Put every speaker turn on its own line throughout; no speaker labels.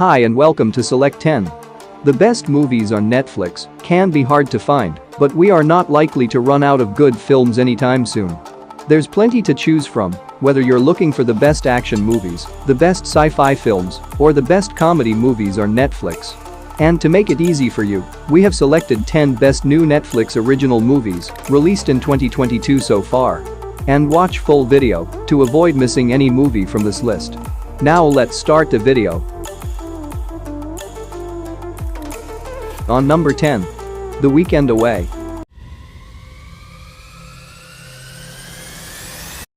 Hi and welcome to Select 10. The best movies on Netflix can be hard to find, but we are not likely to run out of good films anytime soon. There's plenty to choose from, whether you're looking for the best action movies, the best sci-fi films, or the best comedy movies on Netflix. And to make it easy for you, we have selected 10 best new Netflix original movies released in 2022 so far. And watch full video to avoid missing any movie from this list. Now let's start the video. On number 10. The Weekend Away.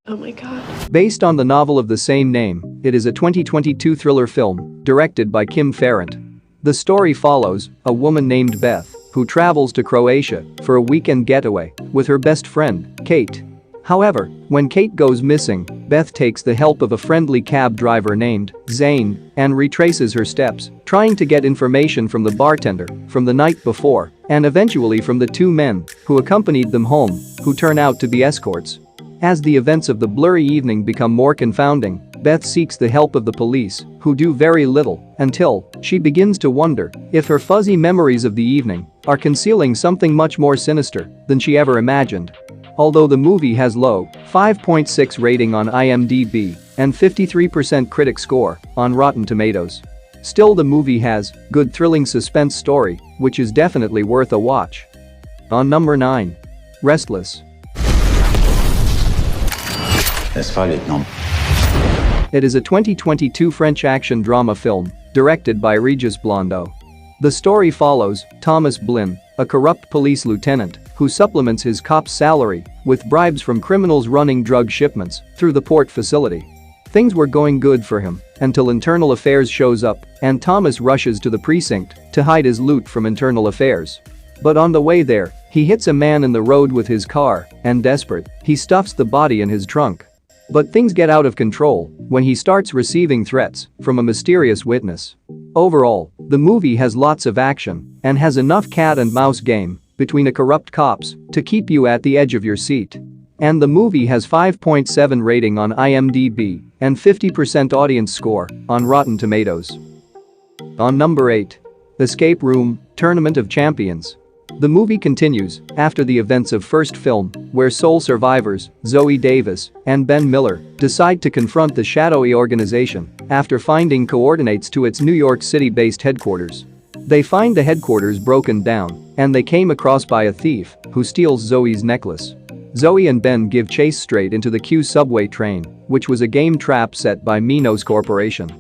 Oh my god.
Based on the novel of the same name, it is a 2022 thriller film directed by Kim Ferrant. The story follows a woman named Beth who travels to Croatia for a weekend getaway with her best friend, Kate. However, when Kate goes missing, Beth takes the help of a friendly cab driver named Zane and retraces her steps, trying to get information from the bartender from the night before and eventually from the two men who accompanied them home, who turn out to be escorts. As the events of the blurry evening become more confounding, Beth seeks the help of the police, who do very little until she begins to wonder if her fuzzy memories of the evening are concealing something much more sinister than she ever imagined. Although the movie has low 5.6 rating on IMDb and 53% critic score on Rotten Tomatoes. Still, the movie has good thrilling suspense story, which is definitely worth a watch. On number 9. Restless. It is a 2022 French action drama film directed by Regis Blondeau. The story follows Thomas Blin, a corrupt police lieutenant who supplements his cop's salary with bribes from criminals running drug shipments through the port facility. Things were going good for him until Internal Affairs shows up and Thomas rushes to the precinct to hide his loot from Internal Affairs. But on the way there, he hits a man in the road with his car and, desperate, he stuffs the body in his trunk. But things get out of control when he starts receiving threats from a mysterious witness. Overall, the movie has lots of action and has enough cat and mouse game between the corrupt cops to keep you at the edge of your seat. And the movie has 5.7 rating on IMDb and 50% audience score on Rotten Tomatoes. On number 8. Escape Room: Tournament of Champions. The movie continues after the events of first film, where sole survivors Zoe Davis and Ben Miller decide to confront the shadowy organization after finding coordinates to its New York City-based headquarters. They find the headquarters broken down and they came across by a thief who steals Zoe's necklace. Zoe and Ben give chase straight into the Q subway train, which was a game trap set by Minos Corporation.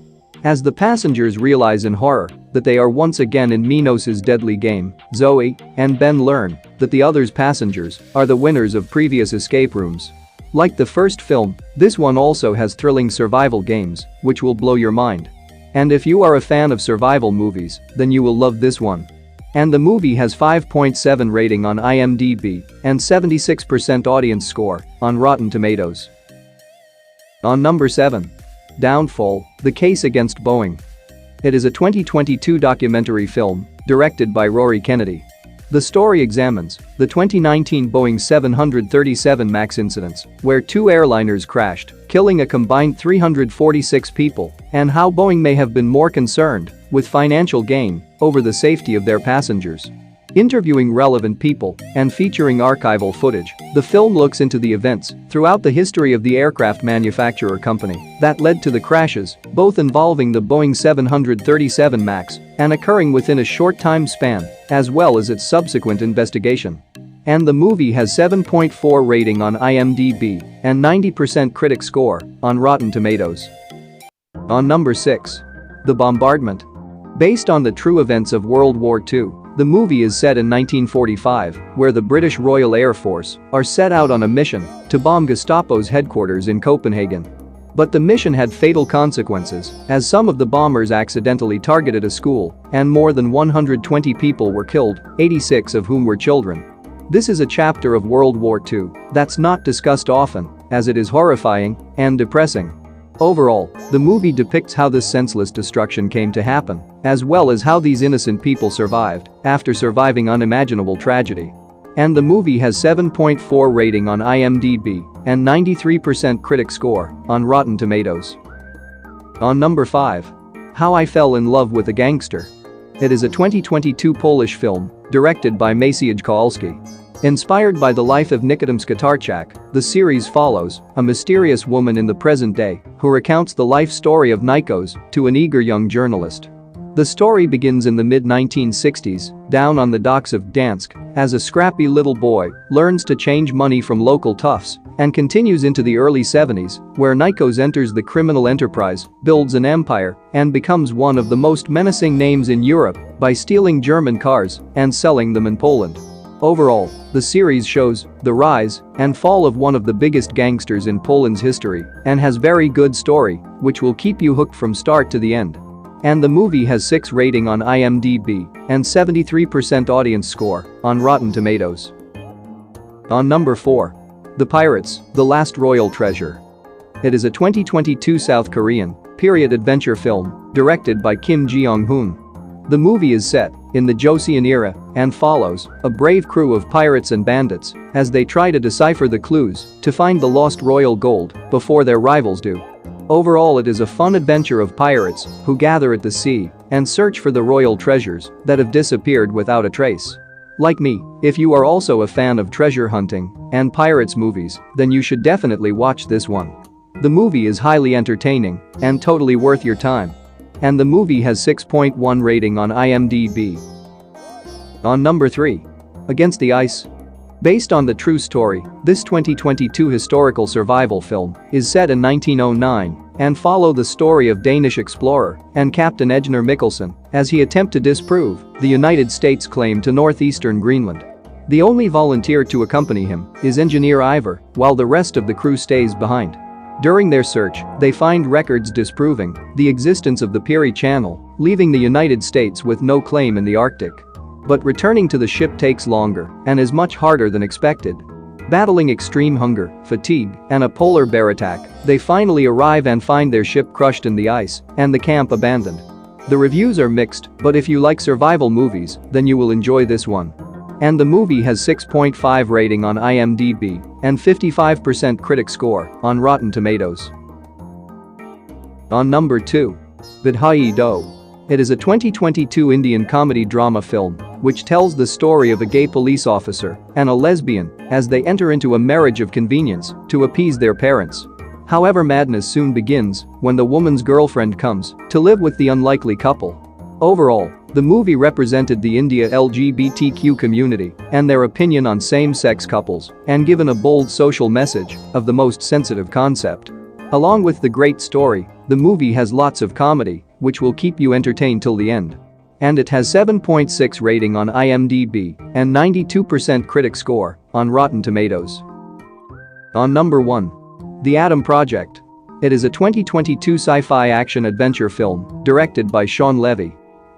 As the passengers realize in horror that they are once again in Minos' deadly game, Zoe and Ben learn that the other passengers are the winners of previous escape rooms. Like the first film, this one also has thrilling survival games, which will blow your mind. And if you are a fan of survival movies, then you will love this one. And the movie has 5.7 rating on IMDb and 76% audience score on Rotten Tomatoes. On number 7. Downfall: The Case Against Boeing. It is a 2022 documentary film directed by Rory Kennedy. The story examines the 2019 Boeing 737 MAX incidents, where two airliners crashed, killing a combined 346 people, and how Boeing may have been more concerned with financial gain over the safety of their passengers. Interviewing relevant people and featuring archival footage, the film looks into the events throughout the history of the aircraft manufacturer company that led to the crashes, both involving the Boeing 737 MAX and occurring within a short time span, as well as its subsequent investigation. And the movie has 7.4 rating on IMDb and 90% critic score on Rotten Tomatoes. On number 6. The Bombardment. Based on the true events of World War II, the movie is set in 1945, where the British Royal Air Force are set out on a mission to bomb Gestapo's headquarters in Copenhagen. But the mission had fatal consequences, as some of the bombers accidentally targeted a school, and more than 120 people were killed, 86 of whom were children. This is a chapter of World War II that's not discussed often, as it is horrifying and depressing. Overall, the movie depicts how this senseless destruction came to happen, as well as how these innocent people survived after surviving unimaginable tragedy. And the movie has 7.4 rating on IMDb and 93% critic score on Rotten Tomatoes. On number 5. How I Fell in Love with a Gangster. It is a 2022 Polish film, directed by Maciej Kowalski. Inspired by the life of Nikodem Skatarczak, the series follows a mysterious woman in the present day who recounts the life story of Nikos to an eager young journalist. The story begins in the mid-1960s, down on the docks of Gdansk, as a scrappy little boy learns to change money from local toughs, and continues into the early 70s, where Nikos enters the criminal enterprise, builds an empire, and becomes one of the most menacing names in Europe by stealing German cars and selling them in Poland. Overall, the series shows the rise and fall of one of the biggest gangsters in Poland's history and has very good story, which will keep you hooked from start to the end. And the movie has 6 rating on IMDb and 73% audience score on Rotten Tomatoes. On number 4. The Pirates, The Last Royal Treasure. It is a 2022 South Korean period adventure film directed by Kim Jeong-hoon. The movie is set in the Joseon era and follows a brave crew of pirates and bandits as they try to decipher the clues to find the lost royal gold before their rivals do. Overall, it is a fun adventure of pirates who gather at the sea and search for the royal treasures that have disappeared without a trace. Like me, if you are also a fan of treasure hunting and pirates movies, then you should definitely watch this one. The movie is highly entertaining and totally worth your time. And the movie has 6.1 rating on IMDb. On number 3. Against the Ice. Based on the true story, this 2022 historical survival film is set in 1909 and follow the story of Danish explorer and Captain Ejnar Mikkelsen as he attempts to disprove the United States' claim to northeastern Greenland. The only volunteer to accompany him is engineer Ivar, while the rest of the crew stays behind. During their search, they find records disproving the existence of the Peary Channel, leaving the United States with no claim in the Arctic. But returning to the ship takes longer and is much harder than expected. Battling extreme hunger, fatigue, and a polar bear attack, they finally arrive and find their ship crushed in the ice and the camp abandoned. The reviews are mixed, but if you like survival movies, then you will enjoy this one. And the movie has 6.5 rating on IMDb and 55% critic score on Rotten Tomatoes. On number 2. BADHAAI Do. It is a 2022 Indian comedy drama film which tells the story of a gay police officer and a lesbian as they enter into a marriage of convenience to appease their parents. However, madness soon begins when the woman's girlfriend comes to live with the unlikely couple. Overall, the movie represented the India LGBTQ community and their opinion on same-sex couples and given a bold social message of the most sensitive concept. Along with the great story, the movie has lots of comedy, which will keep you entertained till the end. And it has 7.6 rating on IMDb and 92% critic score on Rotten Tomatoes. On number 1. The Atom Project. It is a 2022 sci-fi action-adventure film directed by Shawn Levy.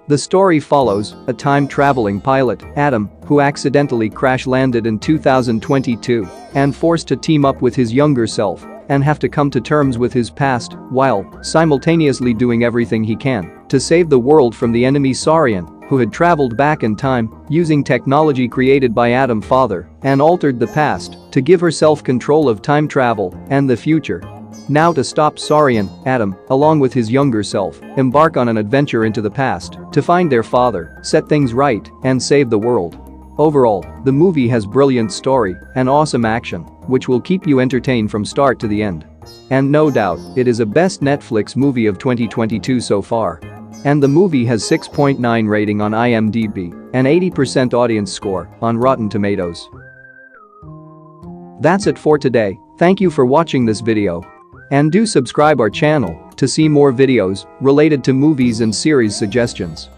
The story follows a time-traveling pilot, Adam, who accidentally crash-landed in 2022 and forced to team up with his younger self and have to come to terms with his past while simultaneously doing everything he can to save the world from the enemy Saurian, who had traveled back in time using technology created by Adam's father and altered the past to give herself control of time travel and the future. Now to stop Saurian, Adam, along with his younger self, embark on an adventure into the past to find their father, set things right, and save the world. Overall, the movie has brilliant story and awesome action, which will keep you entertained from start to the end. And no doubt, it is a best Netflix movie of 2022 so far. And the movie has 6.9 rating on IMDb and 80% audience score on Rotten Tomatoes. That's it for today. Thank you for watching this video. And do subscribe our channel to see more videos related to movies and series suggestions.